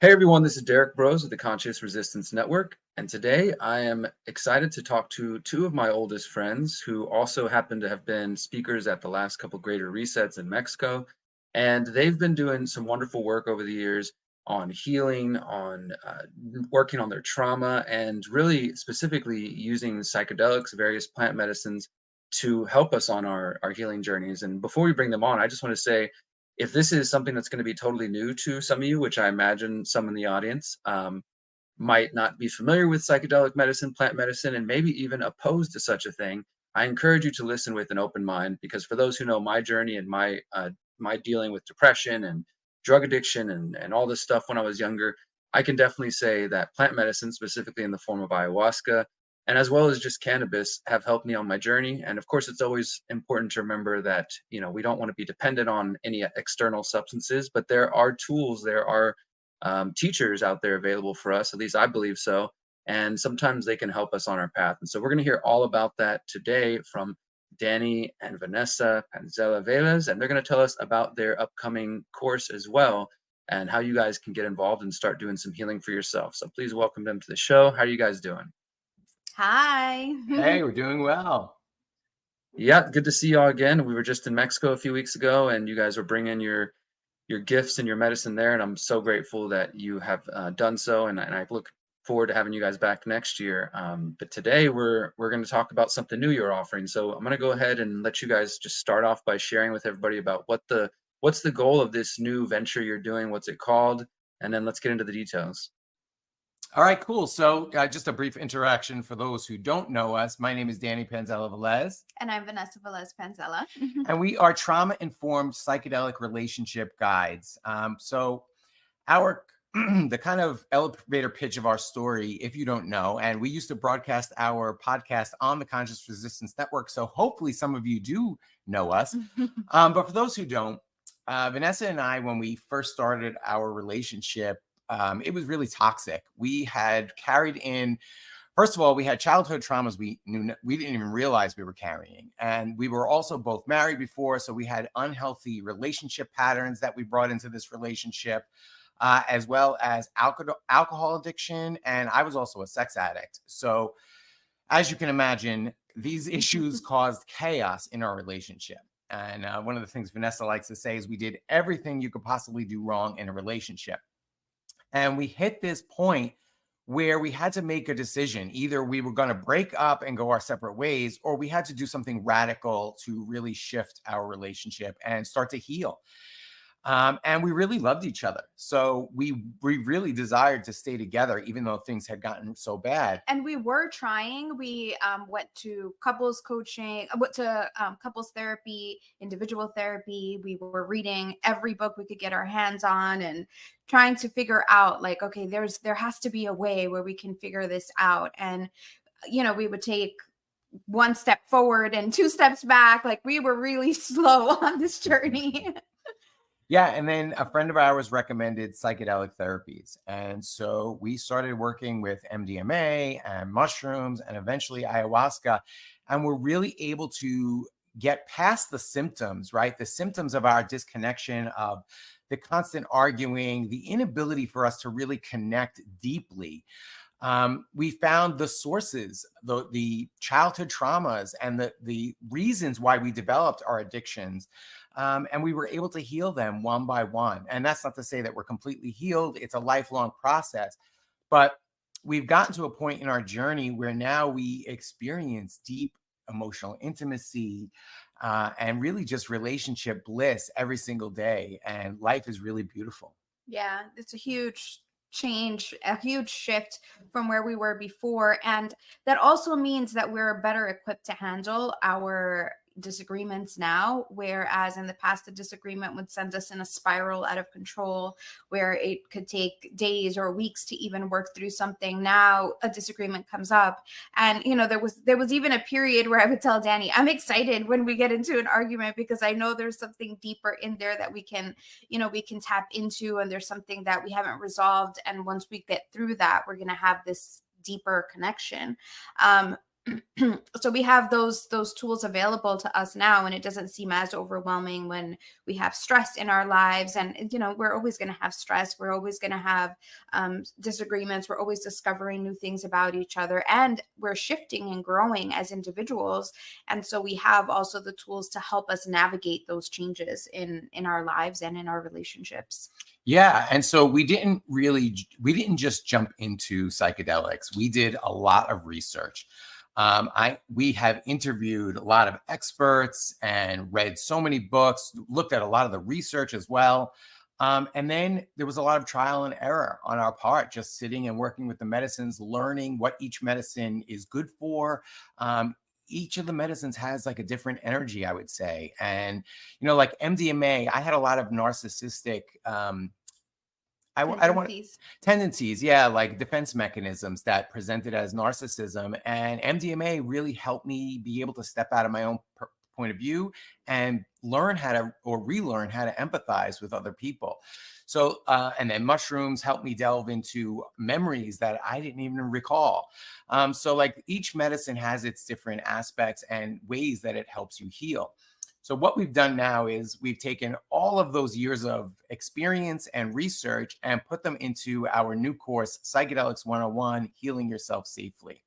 Hey everyone, this is Derrick Broze of the Conscious Resistance Network, and today I am excited to talk to two of my oldest friends who also happen to have been speakers at the last couple Greater Resets in Mexico. And they've been doing some wonderful work over the years on healing, on working on their trauma, and really specifically using psychedelics, various plant medicines to help us on our healing journeys. And before we bring them on, I just want to say, if this is something that's going to be totally new to some of you, which I imagine some in the audience might not be familiar with psychedelic medicine, plant medicine, and maybe even opposed to such a thing, I encourage you to listen with an open mind, because for those who know my journey and my dealing with depression and drug addiction and all this stuff when I was younger, I can definitely say that plant medicine, specifically in the form of ayahuasca, and as well as just cannabis, have helped me on my journey. And of course, it's always important to remember that we don't want to be dependent on any external substances, but there are tools, there are teachers out there available for us. At least I believe so. And sometimes they can help us on our path. And so we're going to hear all about that today from Danny and Vanessa Panzella Velez, and they're going to tell us about their upcoming course as well, and how you guys can get involved and start doing some healing for yourself. So please welcome them to the show. How are you guys doing? Hi. Hey, we're doing well. Yeah, good to see y'all again. We were just in Mexico a few weeks ago, and you guys were bringing your gifts and your medicine there, and I'm so grateful that you have done so, and I look forward to having you guys back next year. But today we're going to talk about something new you're offering. So I'm going to go ahead and let you guys just start off by sharing with everybody about what's the goal of this new venture you're doing, what's it called, and then let's get into the details. All right, cool. So just a brief interaction for those who don't know us. My name is Danny Panzella Velez. And I'm Vanessa Velez-Panzella. And we are trauma-informed psychedelic relationship guides. So our the kind of elevator pitch of our story, if you don't know, and we used to broadcast our podcast on the Conscious Resistance Network. So hopefully some of you do know us. But for those who don't, Vanessa and I, when we first started our relationship, it was really toxic. We had carried in, first of all, we had childhood traumas we didn't even realize we were carrying. And we were also both married before, so we had unhealthy relationship patterns that we brought into this relationship, as well as alcohol addiction. And I was also a sex addict. So as you can imagine, these issues caused chaos in our relationship. And one of the things Vanessa likes to say is we did everything you could possibly do wrong in a relationship. And we hit this point where we had to make a decision. Either we were going to break up and go our separate ways, or we had to do something radical to really shift our relationship and start to heal. And we really loved each other. So we really desired to stay together, even though things had gotten so bad. And we were trying. We went to couples coaching, went to couples therapy, individual therapy. We were reading every book we could get our hands on and trying to figure out, like, okay, there has to be a way where we can figure this out. And, we would take one step forward and two steps back. Like, we were really slow on this journey. Yeah, and then a friend of ours recommended psychedelic therapies. And so we started working with MDMA and mushrooms and eventually ayahuasca. And we're really able to get past the symptoms, right? The symptoms of our disconnection, of the constant arguing, the inability for us to really connect deeply. We found the sources, the childhood traumas, and the reasons why we developed our addictions. And we were able to heal them one by one. And that's not to say that we're completely healed. It's a lifelong process. But we've gotten to a point in our journey where now we experience deep emotional intimacy and really just relationship bliss every single day. And life is really beautiful. Yeah, it's a huge change, a huge shift from where we were before. And that also means that we're better equipped to handle our disagreements now, whereas in the past the disagreement would send us in a spiral out of control where it could take days or weeks to even work through something. Now a disagreement comes up, and there was even a period where I would tell Danny, I'm excited when we get into an argument because I know there's something deeper in there that we can tap into, and there's something that we haven't resolved, and once we get through that, we're going to have this deeper connection. So we have those tools available to us now, and it doesn't seem as overwhelming when we have stress in our lives. And we're always going to have stress, we're always going to have disagreements, we're always discovering new things about each other, and we're shifting and growing as individuals. And so we have also the tools to help us navigate those changes in our lives and in our relationships. Yeah. And so we didn't just jump into psychedelics. We did a lot of research. We have interviewed a lot of experts and read so many books, looked at a lot of the research as well. And then there was a lot of trial and error on our part, just sitting and working with the medicines, learning what each medicine is good for. Each of the medicines has like a different energy, I would say. And, like MDMA, I had a lot of narcissistic, I don't want tendencies. Yeah. Like defense mechanisms that presented as narcissism, and MDMA really helped me be able to step out of my own point of view and relearn how to empathize with other people. So, and then mushrooms helped me delve into memories that I didn't even recall. So like each medicine has its different aspects and ways that it helps you heal. So what we've done now is we've taken all of those years of experience and research and put them into our new course, Psychedelics 101, Healing Yourself Safely.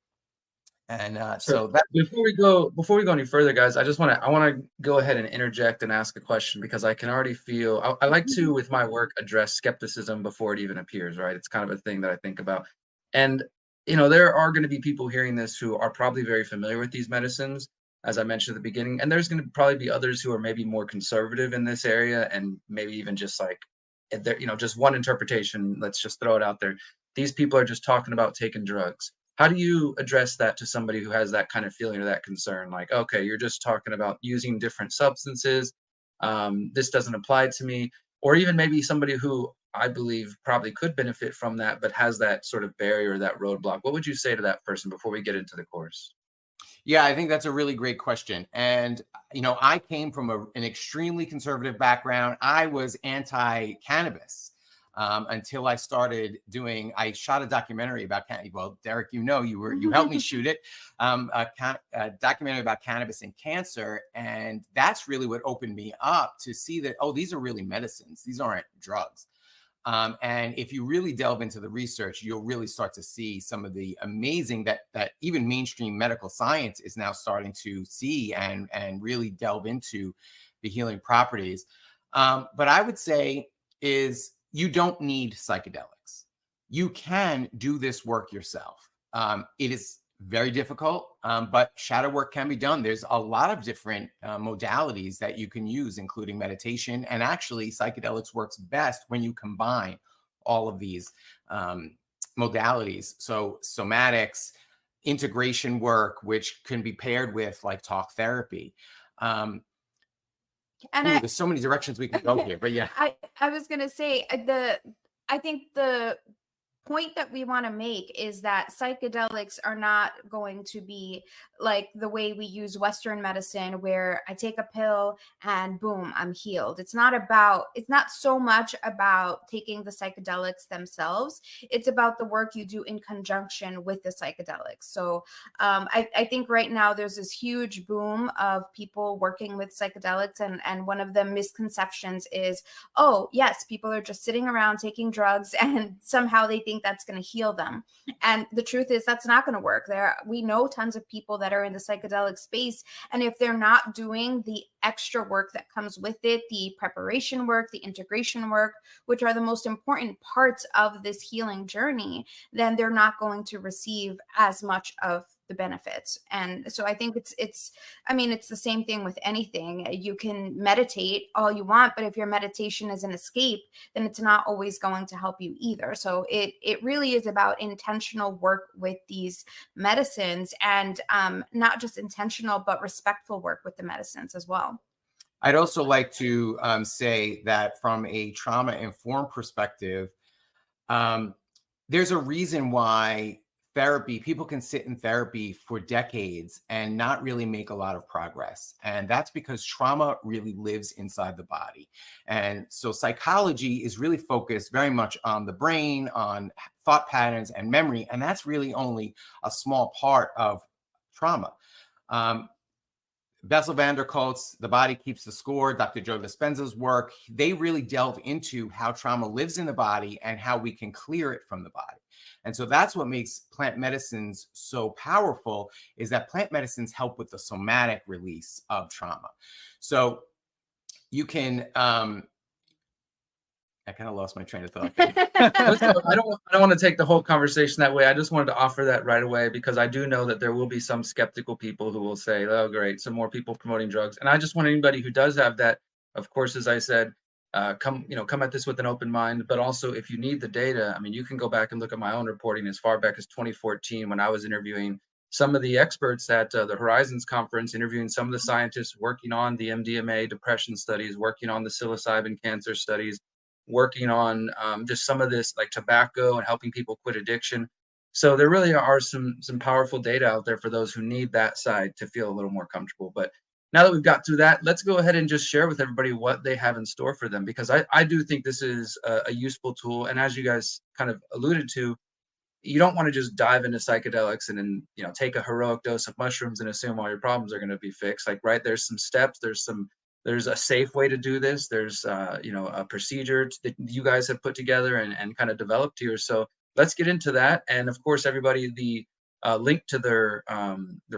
And so that before we go any further, guys, I want to go ahead and interject and ask a question, because I can already feel I like to, with my work, address skepticism before it even appears, right? It's kind of a thing that I think about. And there are going to be people hearing this who are probably very familiar with these medicines, as I mentioned at the beginning, and there's going to probably be others who are maybe more conservative in this area, and maybe even just like just one interpretation. Let's just throw it out there. These people are just talking about taking drugs. How do you address that to somebody who has that kind of feeling or that concern? Like, okay, you're just talking about using different substances. This doesn't apply to me. Or even maybe somebody who I believe probably could benefit from that, but has that sort of barrier, that roadblock. What would you say to that person before we get into the course? Yeah, I think that's a really great question. And, I came from an extremely conservative background. I was anti-cannabis until I started I shot a documentary about cannabis. Well, Derrick, you helped me shoot it, a documentary about cannabis and cancer. And that's really what opened me up to see that, these are really medicines. These aren't drugs. And if you really delve into the research, you'll really start to see some of the amazing that even mainstream medical science is now starting to see and really delve into the healing properties. But I would say is you don't need psychedelics. You can do this work yourself. It is very difficult, but shadow work can be done. There's a lot of different modalities that you can use, including meditation. And actually, psychedelics works best when you combine all of these modalities. So somatics, integration work, which can be paired with like talk therapy. There's so many directions we can go here, but yeah. I was going to say I think the point that we want to make is that psychedelics are not going to be like the way we use Western medicine, where I take a pill and boom, I'm healed. It's not so much about taking the psychedelics themselves. It's about the work you do in conjunction with the psychedelics. So I think right now there's this huge boom of people working with psychedelics. And one of the misconceptions is, oh, yes, people are just sitting around taking drugs and somehow they think that's going to heal them. And the truth is that's not going to work. We know tons of people that are in the psychedelic space, and if they're not doing the extra work that comes with it, the preparation work, the integration work, which are the most important parts of this healing journey, then they're not going to receive as much of the benefits. And so I think it's the same thing with anything. You can meditate all you want, but if your meditation is an escape, then it's not always going to help you either. So it really is about intentional work with these medicines, and not just intentional, but respectful work with the medicines as well. I'd also like to say that from a trauma-informed perspective, there's a reason why people can sit in therapy for decades and not really make a lot of progress. And that's because trauma really lives inside the body. And so psychology is really focused very much on the brain, on thought patterns and memory. And that's really only a small part of trauma. Bessel van der Kolk's The Body Keeps the Score, Dr. Joe Dispenza's work, they really delve into how trauma lives in the body and how we can clear it from the body. And so that's what makes plant medicines so powerful, is that plant medicines help with the somatic release of trauma. So you can, I kind of lost my train of thought. I don't want to take the whole conversation that way. I just wanted to offer that right away, because I do know that there will be some skeptical people who will say, oh, great, some more people promoting drugs. And I just want anybody who does have that, of course, as I said, come at this with an open mind. But also, if you need the data, I mean, you can go back and look at my own reporting as far back as 2014, when I was interviewing some of the experts at the Horizons conference, interviewing some of the scientists working on the MDMA depression studies, working on the psilocybin cancer studies, working on just some of this like tobacco and helping people quit addiction. So there really are some powerful data out there for those who need that side to feel a little more comfortable. But now that we've got through that, let's go ahead and just share with everybody what they have in store for them, because I do think this is a useful tool. And as you guys kind of alluded to, you don't want to just dive into psychedelics and then, take a heroic dose of mushrooms and assume all your problems are going to be fixed. Like, right, there's some steps, there's a safe way to do this. There's, a procedure that you guys have put together and kind of developed here. So let's get into that. And of course, everybody, the link to their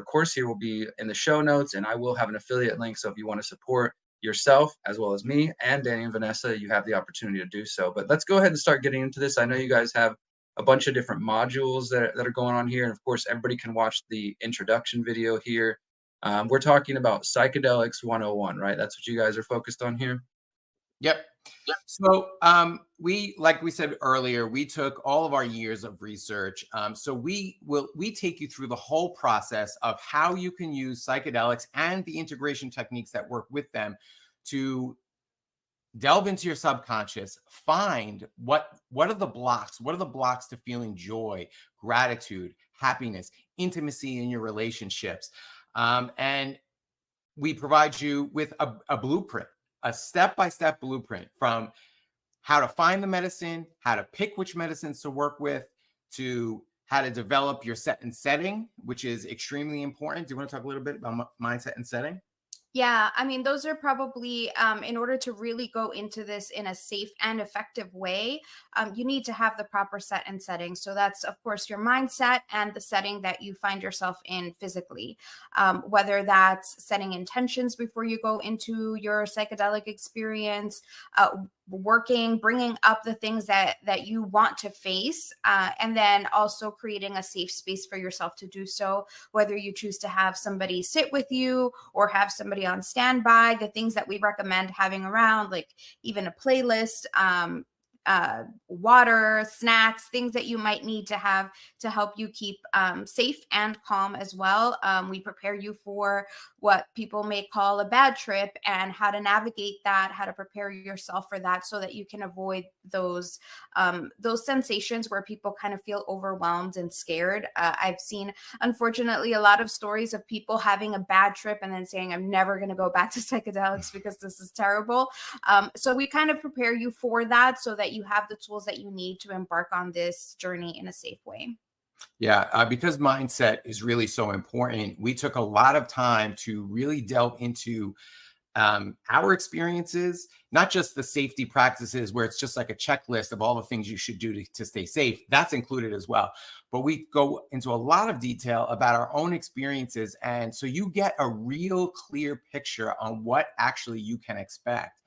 course here will be in the show notes, and I will have an affiliate link. So if you want to support yourself as well as me and Danny and Vanessa, you have the opportunity to do so. But let's go ahead and start getting into this. I know you guys have a bunch of different modules that are going on here. And of course, everybody can watch the introduction video here. We're talking about Psychedelics 101, right? That's what you guys are focused on here? Yep. So like we said earlier, we took all of our years of research. So we take you through the whole process of how you can use psychedelics and the integration techniques that work with them to delve into your subconscious, find what are the blocks to feeling joy, gratitude, happiness, intimacy in your relationships. And we provide you with a blueprint, a step-by-step blueprint from how to find the medicine, how to pick which medicines to work with, to how to develop your set and setting, which is extremely important. Do you want to talk a little bit about mindset and setting? Yeah, I mean, those are probably, in order to really go into this in a safe and effective way, you need to have the proper set and setting. So that's, of course, your mindset and the setting that you find yourself in physically, whether that's setting intentions before you go into your psychedelic experience, bringing up the things that you want to face, and then also creating a safe space for yourself to do so, whether you choose to have somebody sit with you or have somebody on standby. The things that we recommend having around, like even a playlist, water, snacks, things that you might need to have to help you keep safe and calm as well. We prepare you for what people may call a bad trip and how to navigate that, how to prepare yourself for that so that you can avoid those sensations where people kind of feel overwhelmed and scared. I've seen, unfortunately, a lot of stories of people having a bad trip and then saying, I'm never going to go back to psychedelics because this is terrible. So we kind of prepare you for that so that you have the tools that you need to embark on this journey in a safe way. Yeah, because mindset is really so important. We took a lot of time to really delve into our experiences, not just the safety practices where it's just like a checklist of all the things you should do to stay safe. That's included as well. But we go into a lot of detail about our own experiences. And so you get a real clear picture on what actually you can expect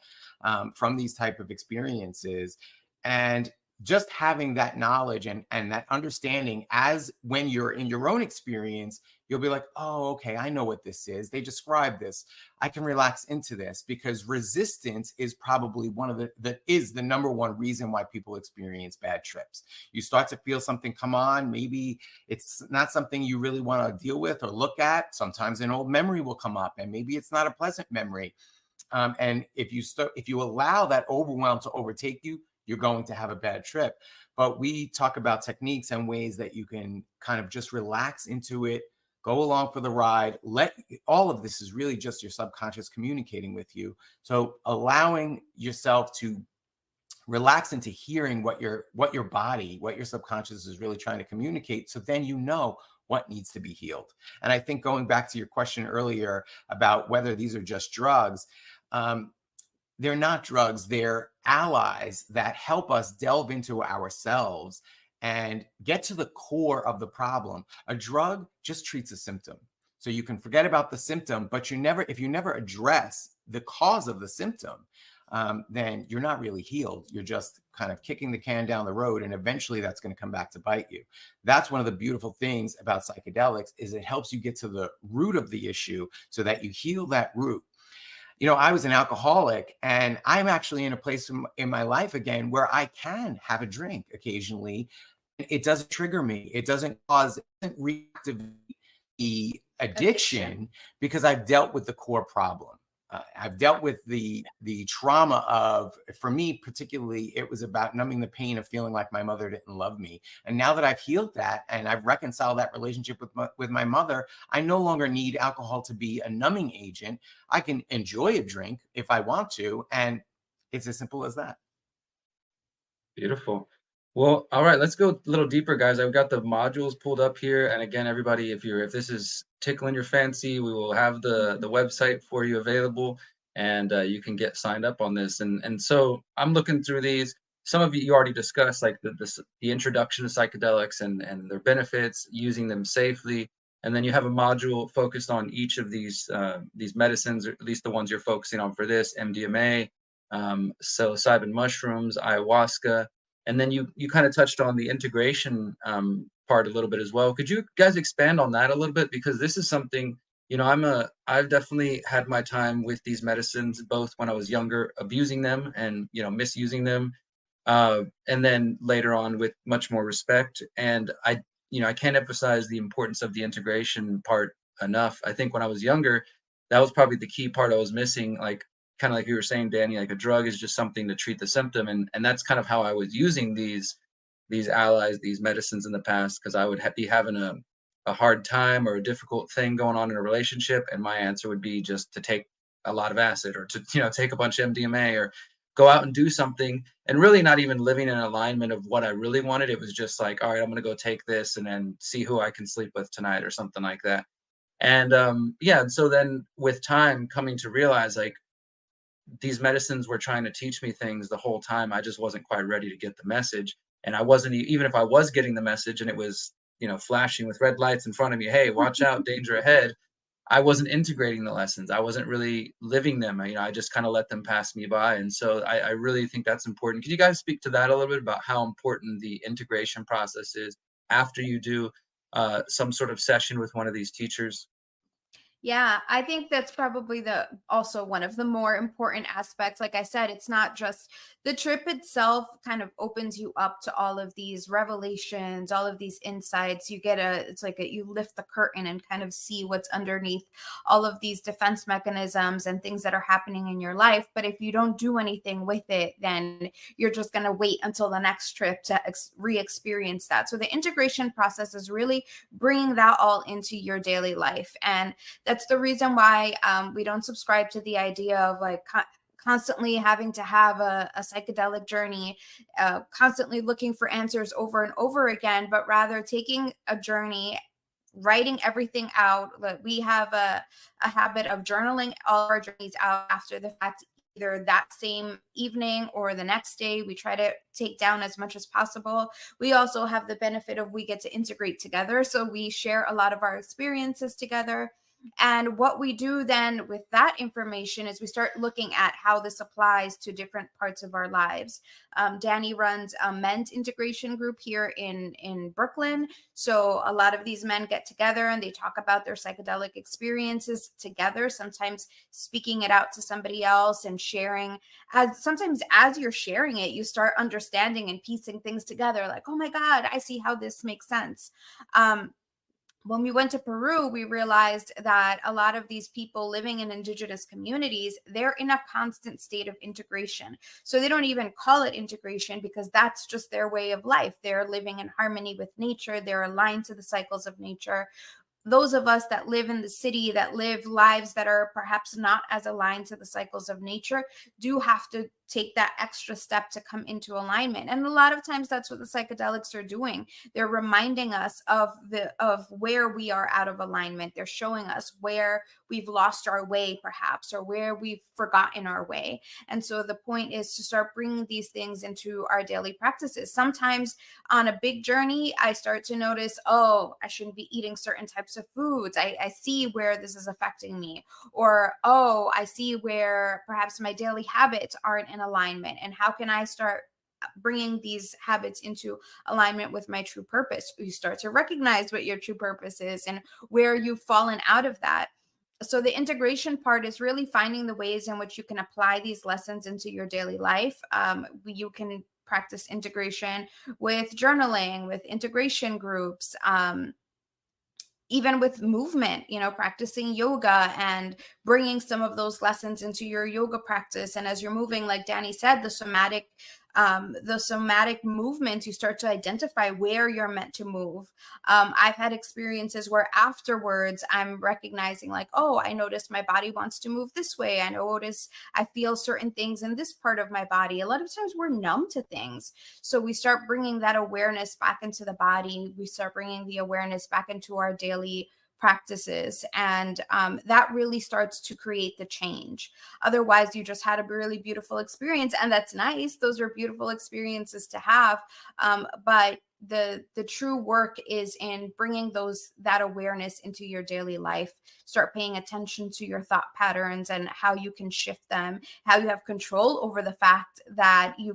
from these type of experiences. And just having that knowledge and that understanding, as when you're in your own experience, you'll be like, oh, okay, I know what this is. They describe this. I can relax into this, because resistance is probably the number one reason why people experience bad trips. You start to feel something come on. Maybe it's not something you really want to deal with or look at. Sometimes an old memory will come up, and maybe it's not a pleasant memory. And if you allow that overwhelm to overtake you, you're going to have a bad trip. But we talk about techniques and ways that you can kind of just relax into it, go along for the ride. All of this is really just your subconscious communicating with you. So allowing yourself to relax into hearing what your body, what your subconscious is really trying to communicate. So then what needs to be healed. And I think going back to your question earlier about whether these are just drugs, they're not drugs, they're allies that help us delve into ourselves and get to the core of the problem. A drug just treats a symptom. So you can forget about the symptom, but if you never address the cause of the symptom, then you're not really healed. You're just kind of kicking the can down the road, and eventually that's going to come back to bite you. That's one of the beautiful things about psychedelics, is it helps you get to the root of the issue so that you heal that root. You know, I was an alcoholic, and I'm actually in a place in my life again where I can have a drink occasionally. It doesn't trigger me. It doesn't reactivate the addiction because I've dealt with the core problem. I've dealt with the trauma of, for me particularly, it was about numbing the pain of feeling like my mother didn't love me. And now that I've healed that and I've reconciled that relationship with my mother, I no longer need alcohol to be a numbing agent. I can enjoy a drink if I want to, and it's as simple as that. Beautiful. Well, all right, let's go a little deeper, guys. I've got the modules pulled up here. And again, everybody, if this is tickling your fancy, we will have the website for you available, and you can get signed up on this. And so I'm looking through these. Some of you already discussed, like the introduction to psychedelics and their benefits, using them safely. And then you have a module focused on each of these medicines, or at least the ones you're focusing on for this: MDMA, psilocybin mushrooms, ayahuasca. And then you kind of touched on the integration part a little bit as well. Could you guys expand on that a little bit? Because this is something, I've definitely had my time with these medicines, both when I was younger, abusing them and, misusing them. And then later on with much more respect. And I can't emphasize the importance of the integration part enough. I think when I was younger, that was probably the key part I was missing. Like, kind of like you were saying, Danny, like a drug is just something to treat the symptom. And that's kind of how I was using these allies, these medicines in the past, because I would be having a hard time or a difficult thing going on in a relationship. And my answer would be just to take a lot of acid, or to, take a bunch of MDMA, or go out and do something, and really not even living in alignment of what I really wanted. It was just like, all right, I'm going to go take this and then see who I can sleep with tonight or something like that. And and so then with time, coming to realize, like, these medicines were trying to teach me things the whole time. I just wasn't quite ready to get the message. And I wasn't, even if I was getting the message and it was, flashing with red lights in front of me, hey, watch out, danger ahead, I wasn't integrating the lessons. I wasn't really living them. I just kind of let them pass me by. And so I really think that's important. Can you guys speak to that a little bit, about how important the integration process is after you do some sort of session with one of these teachers? Yeah, I think that's probably also one of the more important aspects. Like I said, it's not just the trip itself kind of opens you up to all of these revelations, all of these insights. It's like you lift the curtain and kind of see what's underneath all of these defense mechanisms and things that are happening in your life. But if you don't do anything with it, then you're just going to wait until the next trip to re-experience that. So the integration process is really bringing that all into your daily life. And that's the reason why we don't subscribe to the idea of like constantly having to have a psychedelic journey, constantly looking for answers over and over again, but rather taking a journey, writing everything out. We have a habit of journaling all our journeys out after the fact, either that same evening or the next day. We try to take down as much as possible. We also have the benefit of we get to integrate together. So we share a lot of our experiences together. And what we do then with that information is we start looking at how this applies to different parts of our lives. Danny runs a men's integration group here in Brooklyn. So a lot of these men get together and they talk about their psychedelic experiences together, sometimes speaking it out to somebody else and sharing. Sometimes as you're sharing it, you start understanding and piecing things together, like, oh my God, I see how this makes sense. When we went to Peru, we realized that a lot of these people living in indigenous communities, they're in a constant state of integration. So they don't even call it integration because that's just their way of life. They're living in harmony with nature. They're aligned to the cycles of nature. Those of us that live in the city, that live lives that are perhaps not as aligned to the cycles of nature, do have to take that extra step to come into alignment. And a lot of times that's what the psychedelics are doing. They're reminding us of where we are out of alignment. They're showing us where we've lost our way, perhaps, or where we've forgotten our way. And so the point is to start bringing these things into our daily practices. Sometimes on a big journey, I start to notice, oh, I shouldn't be eating certain types of foods. I see where this is affecting me. Or, oh, I see where perhaps my daily habits aren't in alignment. And how can I start bringing these habits into alignment with my true purpose? You start to recognize what your true purpose is and where you've fallen out of that. So the integration part is really finding the ways in which you can apply these lessons into your daily life. You can practice integration with journaling, with integration groups, even with movement, practicing yoga and bringing some of those lessons into your yoga practice. And as you're moving, like Danny said, the somatic movements, you start to identify where you're meant to move. I've had experiences where afterwards I'm recognizing like, oh, I noticed my body wants to move this way. I feel certain things in this part of my body. A lot of times we're numb to things. So we start bringing that awareness back into the body. We start bringing the awareness back into our daily practices. And that really starts to create the change. Otherwise, you just had a really beautiful experience, and that's nice. Those are beautiful experiences to have. But the true work is in bringing that awareness into your daily life. Start paying attention to your thought patterns and how you can shift them, how you have control over the fact that you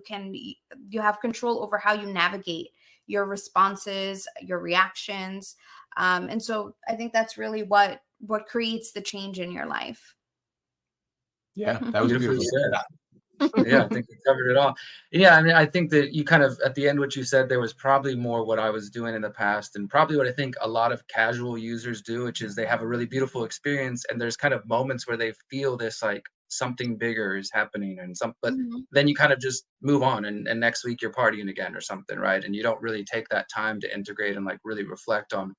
have control over how you navigate your responses, your reactions. And so I think that's really what creates the change in your life. Yeah, that was beautiful. Yeah, I think you covered it all. Yeah, I mean, I think that you kind of, at the end, what you said, there was probably more what I was doing in the past, and probably what I think a lot of casual users do, which is they have a really beautiful experience, and there's kind of moments where they feel this like something bigger is happening, but then you kind of just move on, and next week you're partying again or something, right? And you don't really take that time to integrate and like really reflect on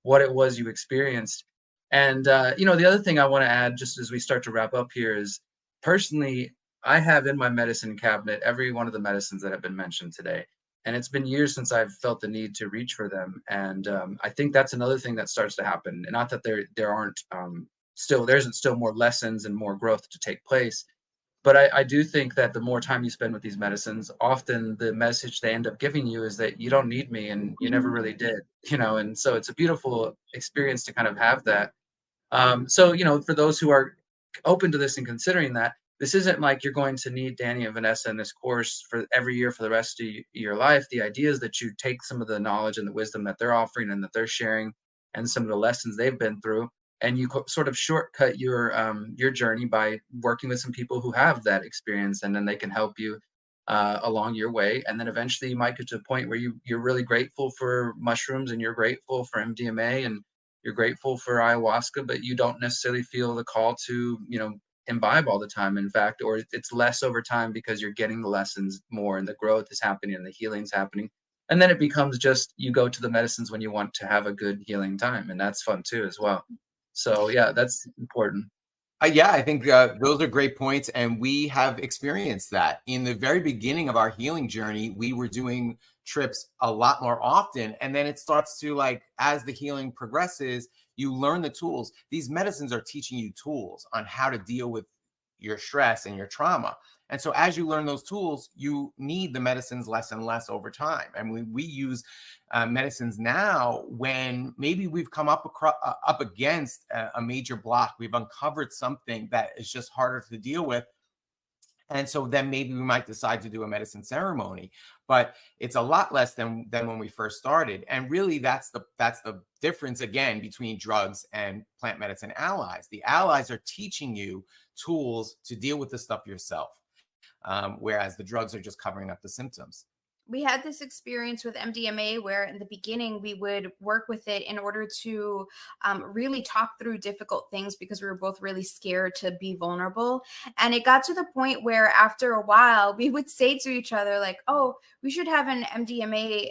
what it was you experienced. And the other thing I want to add, just as we start to wrap up here, is personally, I have in my medicine cabinet every one of the medicines that have been mentioned today. And it's been years since I've felt the need to reach for them. And I think that's another thing that starts to happen. And not that there isn't still more lessons and more growth to take place. But I do think that the more time you spend with these medicines, often the message they end up giving you is that you don't need me, and you never really did, and so it's a beautiful experience to kind of have that. So, for those who are open to this and considering that, this isn't like you're going to need Danny and Vanessa in this course for every year for the rest of your life. The idea is that you take some of the knowledge and the wisdom that they're offering and that they're sharing and some of the lessons they've been through, and you sort of shortcut your journey by working with some people who have that experience, and then they can help you along your way. And then eventually you might get to a point where you're really grateful for mushrooms, and you're grateful for MDMA, and you're grateful for ayahuasca, but you don't necessarily feel the call to, imbibe all the time, in fact, or it's less over time because you're getting the lessons more and the growth is happening and the healing's happening. And then it becomes just you go to the medicines when you want to have a good healing time. And that's fun too, as well. So yeah, that's important. Yeah, I think those are great points. And we have experienced that. In the very beginning of our healing journey, we were doing trips a lot more often. And then it starts to, like, as the healing progresses, you learn the tools. These medicines are teaching you tools on how to deal with your stress and your trauma. And so as you learn those tools, you need the medicines less and less over time. And we use medicines now when maybe we've come up against a major block. We've uncovered something that is just harder to deal with. And so then maybe we might decide to do a medicine ceremony, but it's a lot less than when we first started. And really, that's the difference again between drugs and plant medicine allies. The allies are teaching you tools to deal with the stuff yourself, whereas the drugs are just covering up the symptoms. We had this experience with MDMA where in the beginning we would work with it in order to really talk through difficult things because we were both really scared to be vulnerable. And it got to the point where after a while we would say to each other like, oh, we should have an MDMA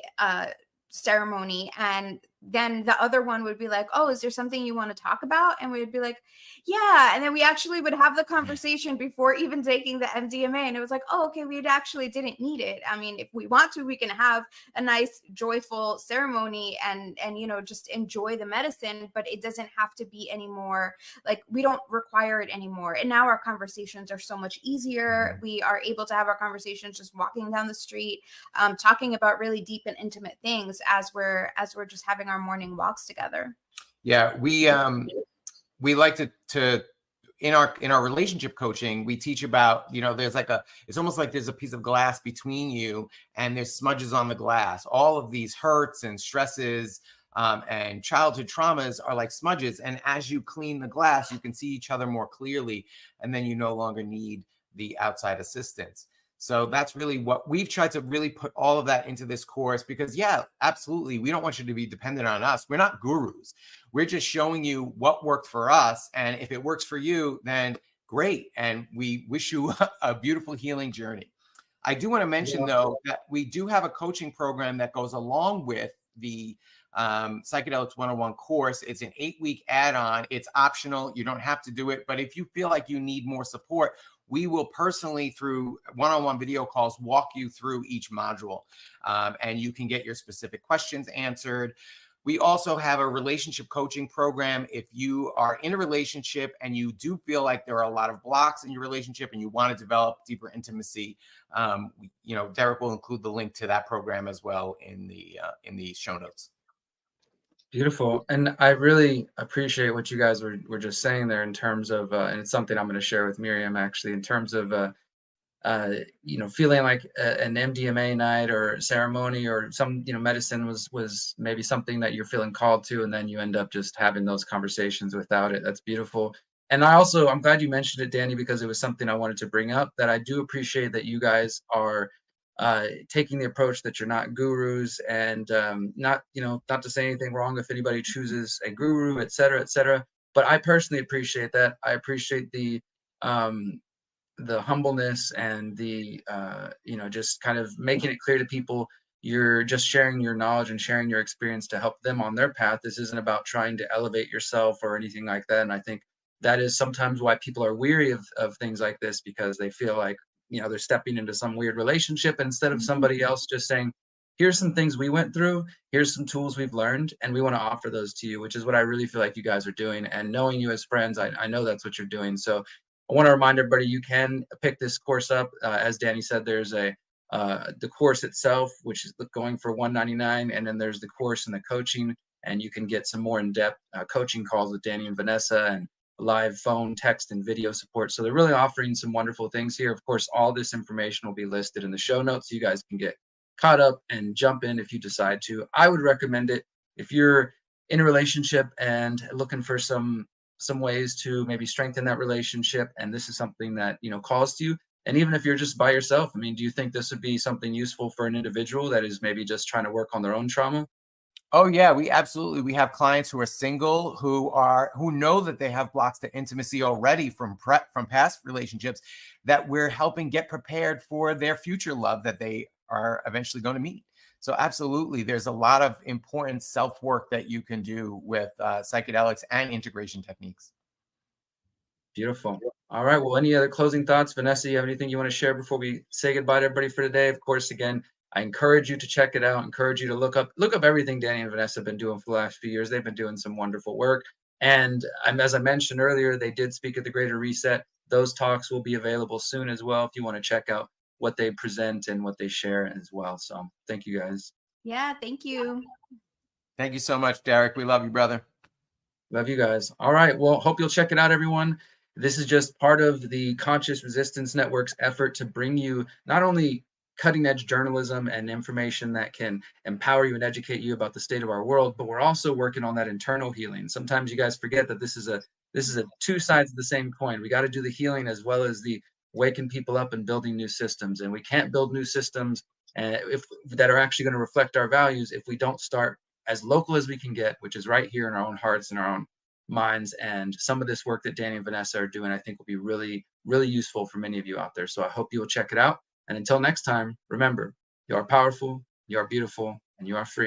ceremony. And then the other one would be like, oh, is there something you want to talk about? And we'd be like, yeah. And then we actually would have the conversation before even taking the MDMA. And it was like, oh, okay, we actually didn't need it. I mean, if we want to, we can have a nice, joyful ceremony and just enjoy the medicine, but it doesn't have to be anymore. Like, we don't require it anymore. And now our conversations are so much easier. We are able to have our conversations just walking down the street, talking about really deep and intimate things as we're just having our morning walks together. Yeah, we like to in our relationship coaching, we teach about, there's it's almost like there's a piece of glass between you and there's smudges on the glass. All of these hurts and stresses and childhood traumas are like smudges. And as you clean the glass, you can see each other more clearly, and then you no longer need the outside assistance. So that's really what we've tried to really put all of that into this course, because yeah, absolutely. We don't want you to be dependent on us. We're not gurus. We're just showing you what worked for us. And if it works for you, then great. And we wish you a beautiful healing journey. I do want to mention though, that we do have a coaching program that goes along with the Psychedelics 101 course. It's an 8-week add-on. It's optional. You don't have to do it. But if you feel like you need more support, we will personally, through one-on-one video calls, walk you through each module, and you can get your specific questions answered. We also have a relationship coaching program. If you are in a relationship and you do feel like there are a lot of blocks in your relationship and you want to develop deeper intimacy, Derrick will include the link to that program as well in the show notes. Beautiful. And I really appreciate what you guys were just saying there in terms of, and it's something I'm going to share with Miriam actually, in terms of, feeling like an MDMA night or ceremony or some, medicine was maybe something that you're feeling called to, and then you end up just having those conversations without it. That's beautiful. And I'm glad you mentioned it, Danny, because it was something I wanted to bring up, that I do appreciate that you guys are taking the approach that you're not gurus, and not to say anything wrong if anybody chooses a guru, et cetera, but I personally appreciate that. I appreciate the humbleness and the just kind of making it clear to people you're just sharing your knowledge and sharing your experience to help them on their path. This isn't about trying to elevate yourself or anything like that. And I think that is sometimes why people are weary of things like this, because they feel like they're stepping into some weird relationship instead of somebody else just saying, here's some things we went through, here's some tools we've learned, and we want to offer those to you, which is what I really feel like you guys are doing. And knowing you as friends, I know that's what you're doing. So I want to remind everybody, you can pick this course up. As Danny said, there's the course itself, which is going for $199, and then there's the course and the coaching, and you can get some more in-depth coaching calls with Danny and Vanessa, and live phone, text, and video support. So they're really offering some wonderful things here. Of course, all this information will be listed in the show notes, so you guys can get caught up and jump in if you decide to. I would recommend it if you're in a relationship and looking for some ways to maybe strengthen that relationship, and this is something that calls to you. And even if you're just by yourself, I mean, do you think this would be something useful for an individual that is maybe just trying to work on their own trauma? Oh yeah, we have clients who are single, who know that they have blocks to intimacy already from past relationships, that we're helping get prepared for their future love that they are eventually going to meet. So absolutely, there's a lot of important self-work that you can do with psychedelics and integration techniques. Beautiful. All right. Well, any other closing thoughts? Vanessa, you have anything you want to share before we say goodbye to everybody for today? Of course, again, I encourage you to check it out. I encourage you to look up everything Danny and Vanessa have been doing for the last few years. They've been doing some wonderful work. And as I mentioned earlier, they did speak at the Greater Reset. Those talks will be available soon as well if you want to check out what they present and what they share as well. So thank you guys. Yeah, thank you. Thank you so much, Derrick. We love you, brother. Love you guys. All right. Well, hope you'll check it out, everyone. This is just part of the Conscious Resistance Network's effort to bring you not only cutting edge journalism and information that can empower you and educate you about the state of our world, but we're also working on that internal healing. Sometimes you guys forget that this is a two sides of the same coin. We got to do the healing as well as the waking people up and building new systems. And we can't build new systems that are actually going to reflect our values if we don't start as local as we can get, which is right here in our own hearts and our own minds. And some of this work that Danny and Vanessa are doing, I think, will be really, really useful for many of you out there. So I hope you will check it out. And until next time, remember, you are powerful, you are beautiful, and you are free.